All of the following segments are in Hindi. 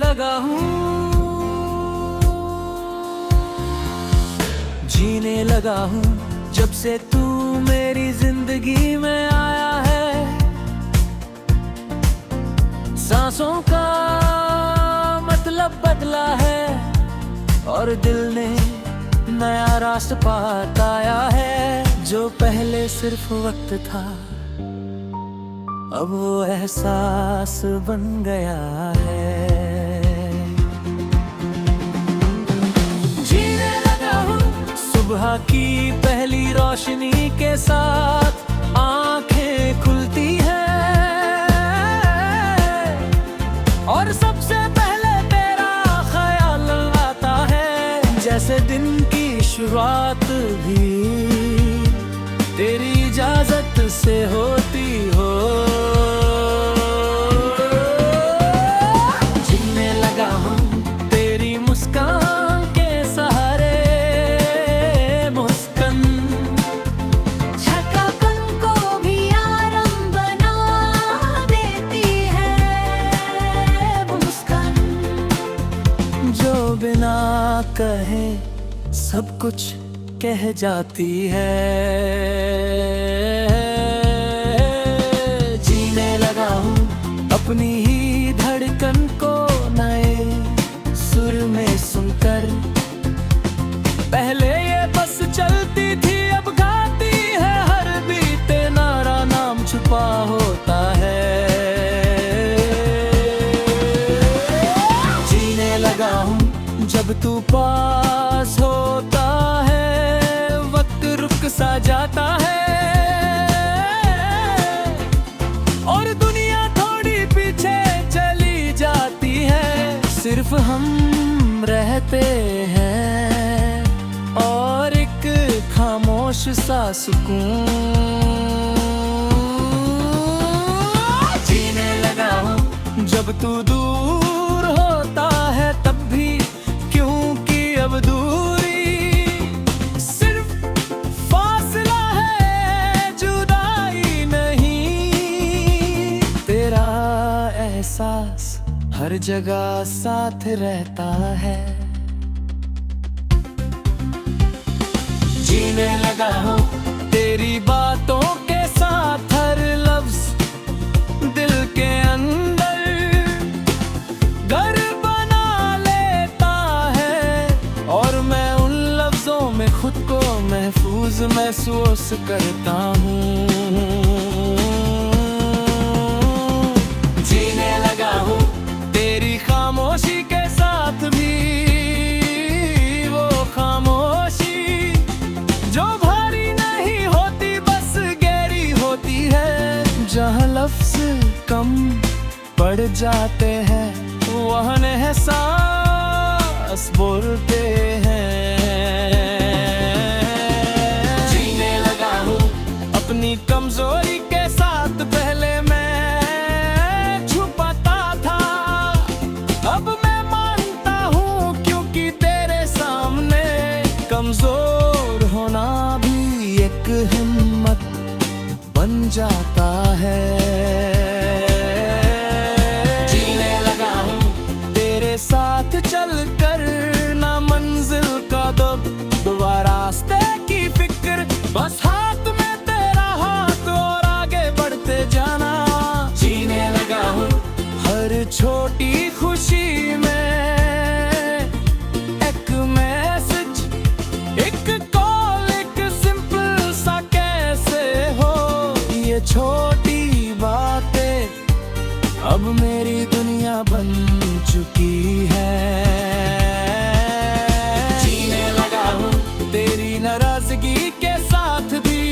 लगा हूँ, जीने लगा हूँ जब से तू मेरी जिंदगी में आया है। सांसों का मतलब बदला है और दिल ने नया रास्ता पाया है। जो पहले सिर्फ वक्त था अब वो एहसास बन गया है। जीने लगा हूँ सुबह की पहली रोशनी के साथ, आंखें खुलती हैं और सबसे पहले तेरा ख्याल आता है। जैसे दिन की शुरुआत भी तेरी इजाजत से होती हो। जीने लगा हूँ तेरी मुस्कान के सहारे, मुस्कान थकापन को भी आराम बना देती है। मुस्कान जो बिना कहे सब कुछ कह जाती है। जीने लगा हूँ अपनी ही धड़कन को नए सुर में सुनकर। पहले ये बस चलती थी अब गाती है, हर बीते नारा नाम छुपा होता है। जीने लगा हूँ जब तू पास होता है, वक्त रुक सा जाता है और दुनिया थोड़ी पीछे चली जाती है। सिर्फ हम रहते हैं और एक खामोश सा सुकून। जीने लगा हूँ जब तू दूर होता है तब भी, क्योंकि अब दूरी सिर्फ फासला है, जुदाई नहीं। तेरा एहसास हर जगह साथ रहता है। जीने लगा हूँ तेरी बातों के साथ, हर लफ्ज दिल के अंदर घर बना लेता है और मैं उन लफ्जों में खुद को महफूज महसूस करता हूँ। जीने लगा हूँ तेरी खामोशी के साथ भी, वो खामोशी जो भारी नहीं होती बस गहरी होती है। जहाँ लफ्ज कम पड़ जाते हैं वहाँ एहसास बोलते हैं। जीने लगा हूँ अपनी कमजोरी के साथ, पहले मैं छुपाता था अब मैं मानता हूँ, क्योंकि तेरे सामने कमजोर होना भी एक हिम्मत बन जाता है। जीने लगा हूँ तेरे साथ चल कर, ना मंजिल का दुआ रास्ते की फिक्र, बस हाथ में तेरा हाथ और आगे बढ़ते जाना। जीने लगा हूँ हर छोटी खुशी में एक मैसेज, एक कॉल, एक सिंपल सा कैसे हो। ये छोटी बातें अब मेरी दुनिया बन चुकी है। जीने लगा हूँ तेरी नाराजगी के साथ भी,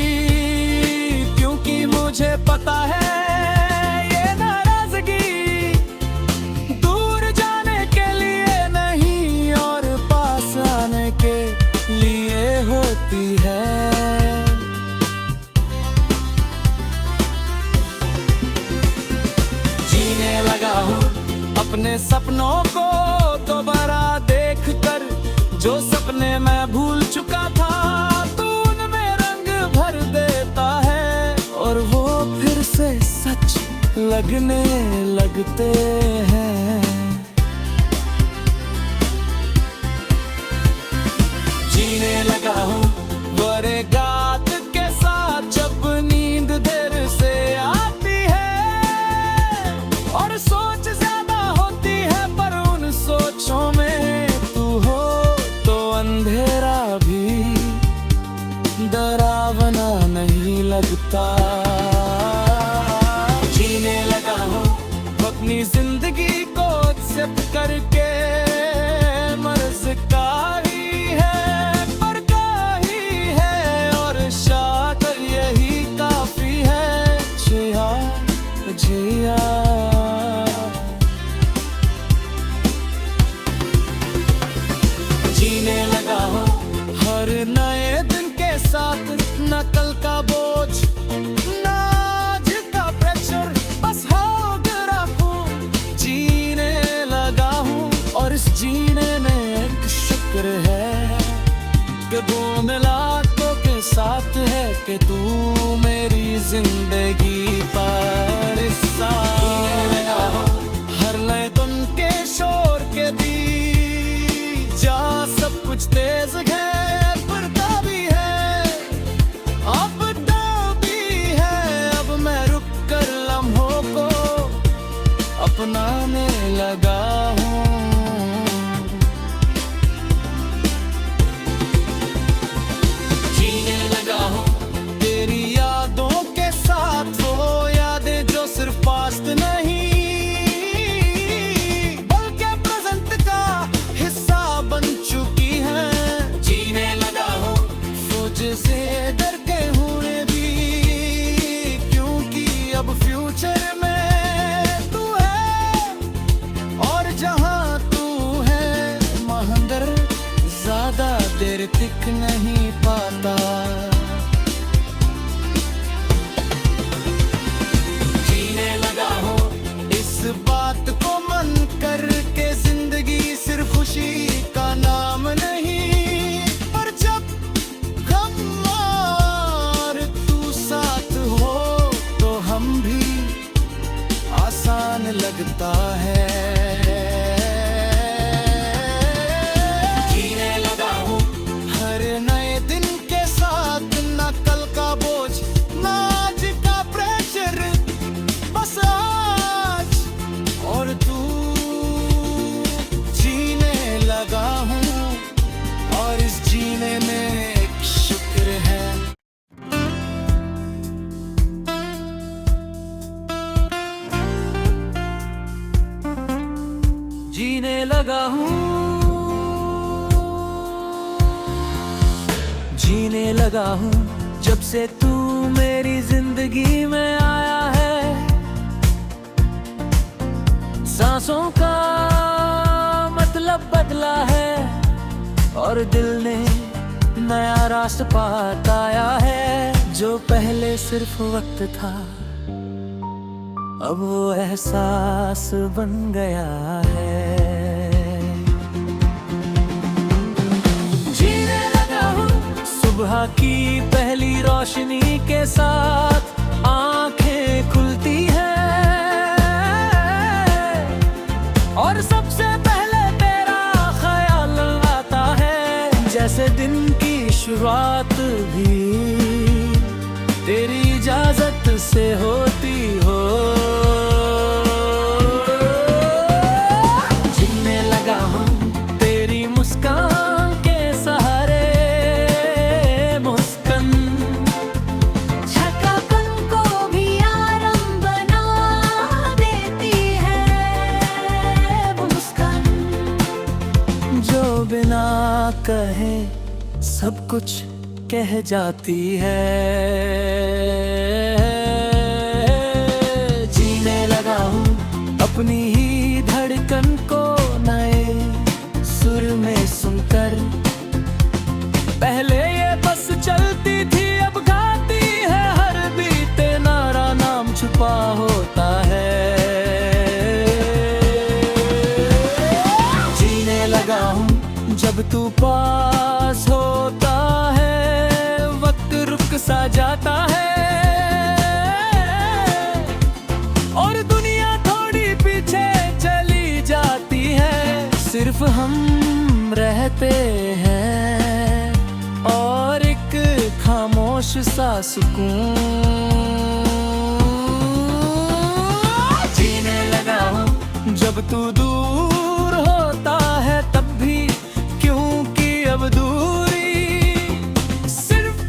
क्योंकि मुझे पता है ये नाराजगी दूर जाने के लिए नहीं और पास आने के लिए होती है। जीने लगा हूँ अपने सपनों को दोबारा देख कर, जो सपने मैं भूल चुका था तू उनमें रंग भर देता है और वो फिर से सच लगने लगते हैं। जीने लगा हूँ वरेगात के साथ, जब नींद देर से आती है और सोच ज्यादा होती है, पर उन सोचों में तू हो तो अंधेरा भी डरावना नहीं लगता। जीने लगा हूँ अपनी जिंदगी को एक्सेप्ट करके, मर्ज का ही है पर का ही है, और शायद यही काफी है। जिया जिया जीने लगा हूँ हर नए दिन के साथ, न कल का बोझ न आज का प्रेशर, बस हो रखूं जीने लगा हूँ। और इस जीने में एक शुक्र है कि वो मिलातों के साथ है, कि तू मेरी जिंदगी पर इस हर लय तुम के शोर के बीच जा सब कुछ तेज है, पर भी है अब तो भी है। अब मैं रुक कर लम्हों को अपनाने लगा हूँ। जीने लगा हूँ तेरी यादों के साथ, वो यादें जो सिर्फ पास्ट नहीं बल्कि प्रेजेंट का हिस्सा बन चुकी है। जीने लगा हूँ सोच से डर के हुए भी, क्योंकि अब फ्यूचर में तू है, और जहाँ तू है महंदर ज्यादा देर टिक नहीं पाता। जीने लगा हूँ इस बात को मन करके, जिंदगी सिर्फ खुशी का नाम नहीं, पर जब गम और तू साथ हो तो हम भी आसान लगता है। जीने लगा हूँ हर नए दिन के साथ, न कल का बोझ न आज का प्रेशर, बस आज और तू जीने लगा हूँ, और इस जीने में एक शुक्र है। जीने लगा हूँ जीने लगा हूँ जब से तू मेरी जिंदगी में आया है। सांसों का मतलब बदला है, और दिल ने नया रास्ता पाया है। जो पहले सिर्फ वक्त था अब वो एहसास बन गया है। जीने लगा हूँ सुबह की पहली रोशनी के साथ, आंखें खुलती हैं और सबसे पहले तेरा ख्याल आता है। जैसे दिन की शुरुआत भी तेरी इजाजत से होती हो। जीने लगा हूँ तेरी मुस्कान के सहारे, मुस्कान थकापन को भी आराम बना देती है वो मुस्कान, जो बिना कहे सब कुछ कह जाती है। जीने लगा हूँ अपनी ही धड़कन को नए सुर में सुनकर। पहले ये बस चलती थी, अब गाती है, हर बीते नारा नाम छुपा होता है। जीने लगा हूँ जब तू पास होता है, रुक सा जाता है और दुनिया थोड़ी पीछे चली जाती है। सिर्फ हम रहते हैं खामोश सा सुकून जीने लगा हूँ। जब तू दूर होता है तब भी, क्योंकि अब दूरी सिर्फ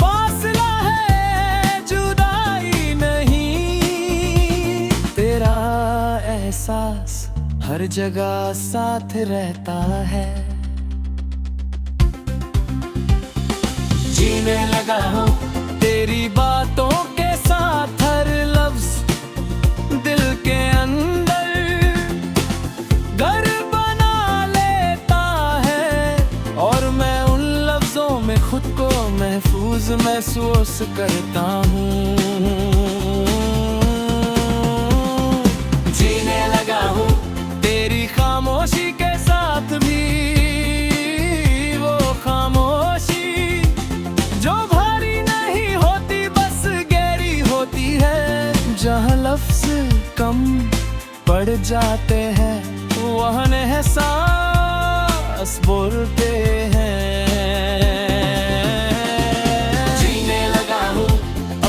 फासला है, जुदाई नहीं। तेरा एहसास हर जगह साथ रहता है। जीने लगा हूँ तेरी बातों के साथ, हर लफ्ज दिल के अंदर घर बना लेता है। और मैं उन लफ्जों में खुद को महफूज महसूस करता हूँ। जीने लगा हूँ तेरी खामोशी के साथ भी, वो खामोशी जो भारी नहीं होती, बस गहरी होती है। जहाँ लफ्ज कम पड़ जाते हैं, वहाँ एहसास बोलते हैं। जीने लगा हूँ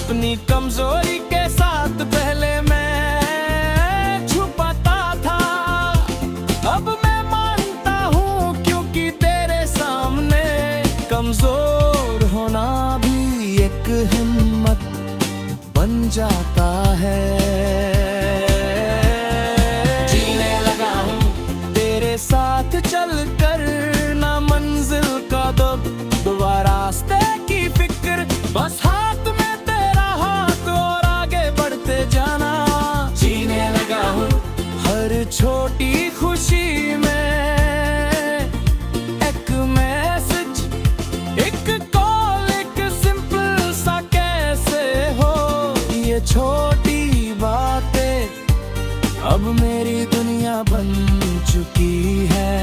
अपनी कमजोरी के साथ, पहले मैं छुपाता था, अब मैं मानता हूँ, क्योंकि तेरे सामने कमजोर होना भी एक हिम्मत बन जाता है। जीने लगा हूँ तेरे साथ चल कर, ना मंजिल का दुआ रास्ते की फिक्र, बस हाथ में तेरा हाथ और आगे बढ़ते जाना। जीने लगा हूँ हर छोटी खुशी में एक मैसेज, एक कॉल, एक सिंपल सा कैसे हो। ये छोटी बातें अब मेरी दुनिया बन चुकी है।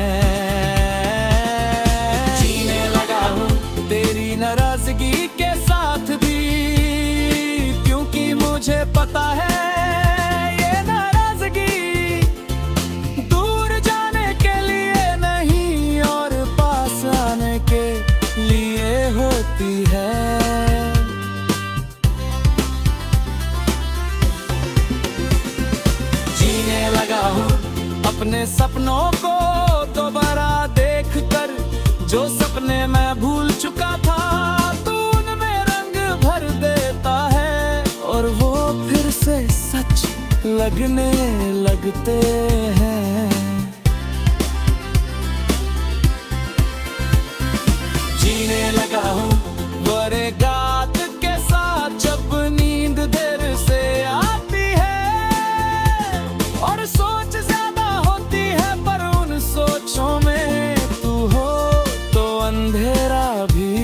जीने लगा हूँ तेरी नाराजगी के साथ भी, क्योंकि मुझे पता है ये नाराजगी दूर जाने के लिए नहीं, और पास आने के लिए होती है। जीने लगा हूँ अपने सपनों को दोबारा देख कर, जो सपने मैं भूल चुका था, तू उनमें रंग भर देता है, और वो फिर से सच लगने लगते हैं। जीने लगा हूँ बड़े गात के साथ, जब नींद देर से आती है और सोच ज्यादा होती है, पर उन सोचों में तू हो तो अंधेरा भी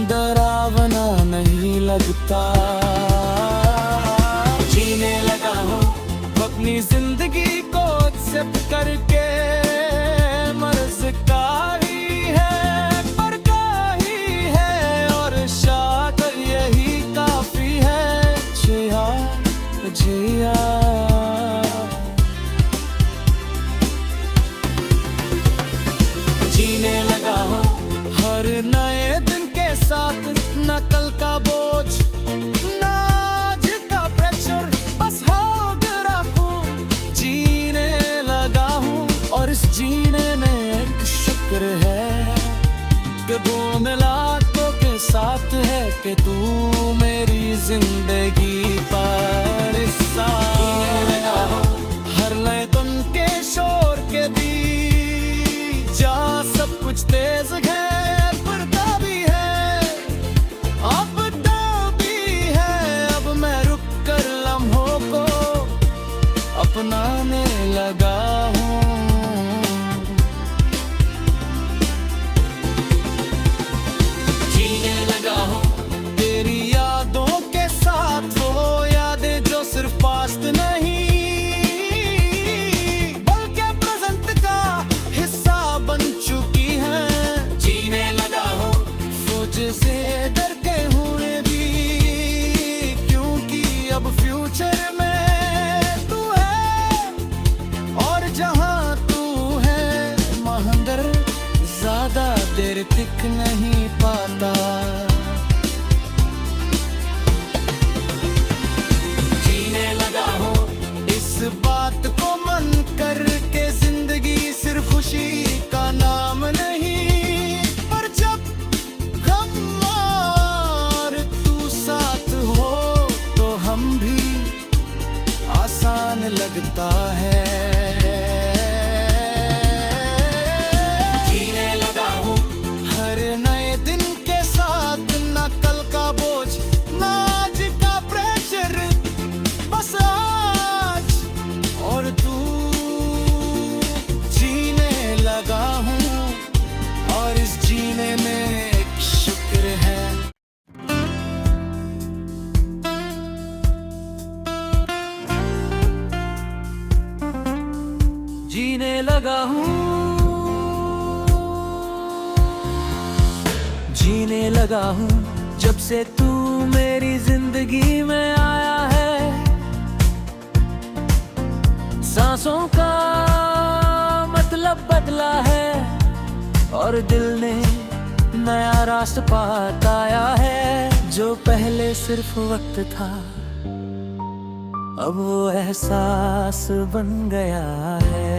डरावना नहीं लगता। जीने लगा हूँ अपनी जिंदगी को एक्सेप्ट करके, मर्ज का ही है पर का ही है, और शायद यही काफी है। जिया जिया जीने लगा हूँ हर नए दिन के साथ, न कल का बोझ, न आज का प्रेशर, बस होग रखूं। जीने लगा हूँ और इस जीने में एक शुक्र है कि वो मिलातों के साथ है, कि तू मेरी जिंदगी पर हिस्सा। हर नए दिन के शोर के बीच जहाँ सब कुछ तेज है, पर्दा भी है, अब तो भी है। अब मैं रुक कर लम्हों को अपनाने लगा हूँ। जीने लगा हूँ तेरी यादों के साथ, वो यादें जो सिर्फ पास्ट नहीं बल्कि प्रेजेंट का हिस्सा बन चुकी है। जीने लगा हूँ मुझसे डर के हुए भी, क्योंकि अब फ्यूचर में तू है, और जहाँ तू है महांदर ज्यादा देर टिक नहीं पाता। लगता है। जीने लगा हूँ हर नए दिन के साथ, ना कल का बोझ ना आज का प्रेशर, बस आज और तू। जीने लगा हूँ और इस जीने में एक शुक्र है। जीने लगा हूँ, जीने लगा हूँ जब से तू मेरी जिंदगी में आया है। सांसों का मतलब बदला है और दिल ने नया रास्ता पाया है। जो पहले सिर्फ वक्त था अब वो एहसास बन गया है।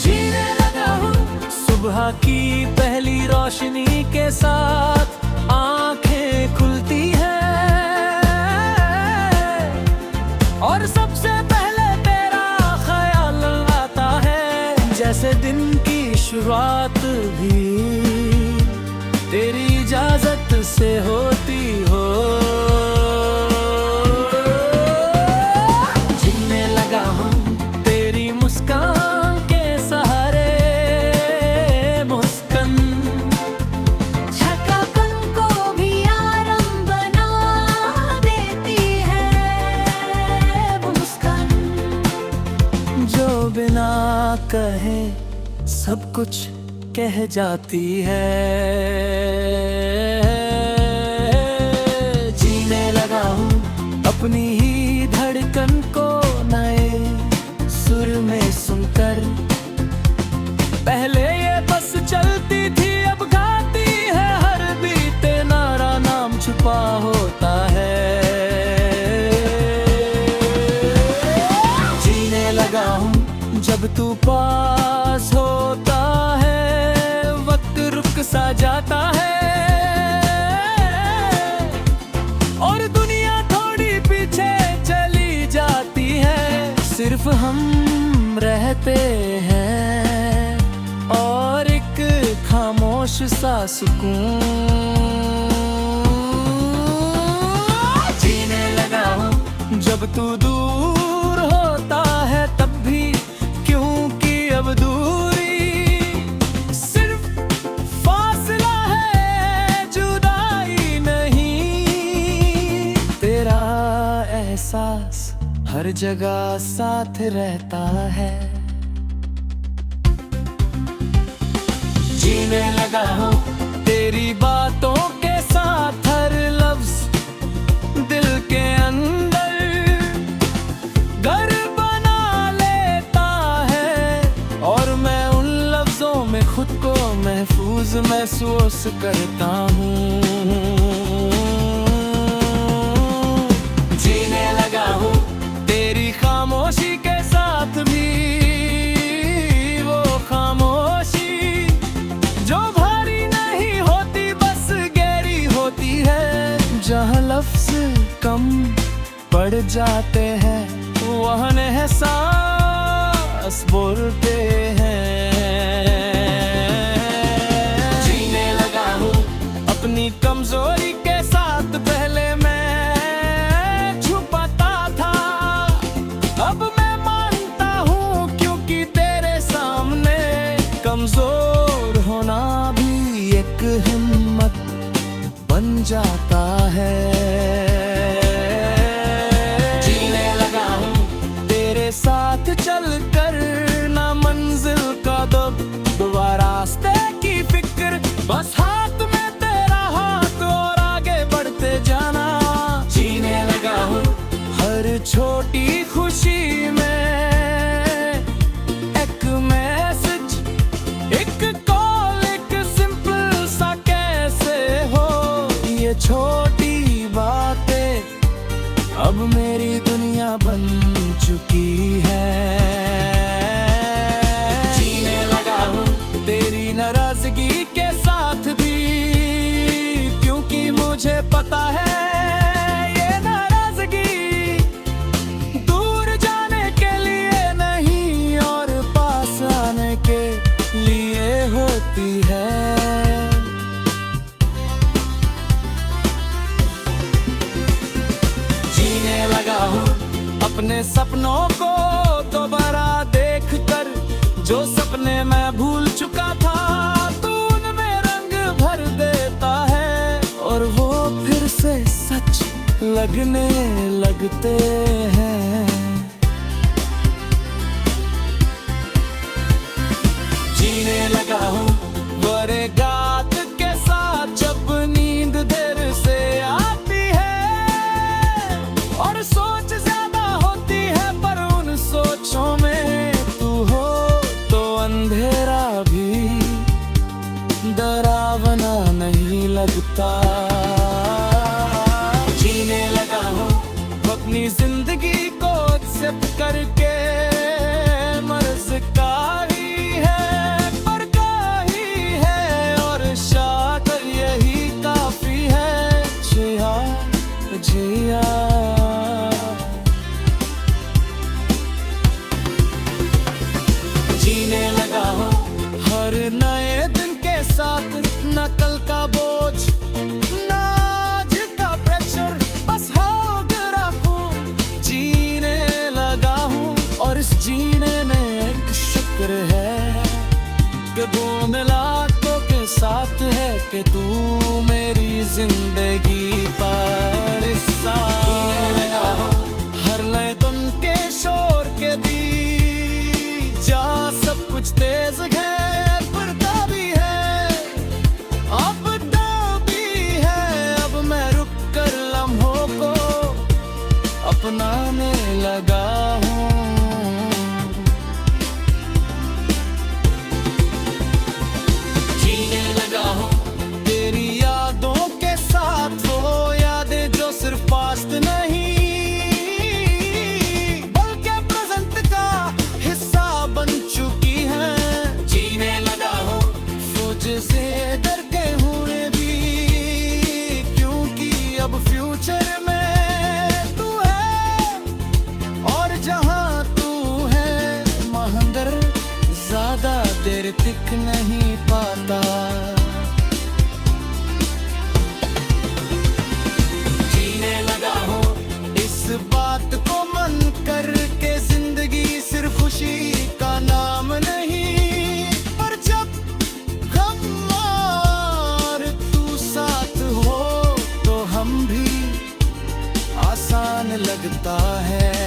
जीने लगा हूँ सुबह की पहली रोशनी के साथ, आंखें खुलती हैं और सबसे पहले तेरा ख्याल आता है। जैसे दिन की शुरुआत भी तेरी इजाजत से होती हो। जीने लगा हूँ तेरी मुस्कान के सहारे, मुस्कान थकापन को भी आराम बना देती है वो मुस्कान, जो बिना कहे सब कुछ कह जाती है। जीने लगा हूँ अपनी ही धड़कन को नए सुर में सुनकर। पहले ये बस चलती थी अब गाती है, हर बीते नारा नाम छुपा होता है। जीने लगा हूँ जब तू पास होता है, वक्त रुक सा जाता है और दुनिया थोड़ी पीछे चली जाती है। सिर्फ हम रहते हैं और एक खामोश सा सुकून। जीने लगा हूँ जब तू दूर होता है तब भी, क्योंकि अब दूरी सिर्फ फासला है, जुदाई नहीं। तेरा एहसास हर जगह साथ रहता है। जीने लगा हूँ तेरी बातों के साथ, हर लफ्ज दिल के अंदर घर बना लेता है और मैं उन लफ्जों में खुद को महफूज महसूस करता हूँ। जीने लगा हूँ तेरी खामोशी के साथ भी, वो खामोशी जो भारी नहीं होती बस गहरी होती है। जहाँ लफ्ज कम पड़ जाते हैं वहाँ एहसास बोलते हैं। जीने लगा हूँ अपनी कमजोरी के साथ, पहले मैं छुपाता था अब मैं मानता हूँ, क्योंकि तेरे सामने कमजोर होना भी एक हिम्मत बन जाता है। जीने लगा हूँ तेरे साथ चल कर, ना मंजिल का दुआ रास्ते की फिक्र, बस हाथ में तेरा हाथ और आगे बढ़ते जाना। जीने लगा हूँ हर छोटी खुशी में एक मैसेज, एक कॉल, एक सिंपल सा कैसे हो। ये छोटी बातें अब मेरी दुनिया बन चुकी है। जीने लगा हूँ तेरी नाराजगी के साथ भी, क्योंकि मुझे पता है ये नाराजगी अपने सपनों को दोबारा देख कर, जो सपने मैं भूल चुका था, तू उनमें रंग भर देता है और वो फिर से सच लगने लगते हैं। जीने लगा हूँ बरगात के साथ, जब नींद देर से आती है और सोच ज्यादा होती है, पर उन सोचों में तू हो तो अंधेरा भी डरावना नहीं लगता। जीने लगा हूँ अपनी जिंदगी को एक्सेप्ट करके, मर्ज का ही है पर का ही है, और शायद यही काफी है। जिया जिया जीने लगा हूँ हर नए दिन के साथ, न कल का बोझ न आज का प्रेशर, बस होग रखूं। जीने लगा हूँ और इस जीने में एक शुक्र है कि वो मिलातों के साथ है, कि तू मेरी जिंदगी पर हिस्सा। हर नए दिन के शोर के बीच जा सब कुछ तेज है, पड़ता भी है अब तो भी है। अब मैं रुक कर लम्हों को अपनाने लगा हूँ। जीने लगा हूँ तेरी यादों के साथ, वो यादें जो सिर्फ पास्ट नहीं बल्कि प्रेजेंट का हिस्सा बन चुकी है। जीने लगा हूँ सोच से डर के हुए भी, क्योंकि अब फ्यूचर में तू है और जहाँ तू है महंदर ज्यादा देर टिक नहीं पाता। जीने लगा हूँ इस बात को मन करके, जिंदगी सिर्फ खुशी का नाम नहीं, पर जब गम और तू साथ हो तो हम भी आसान लगता है।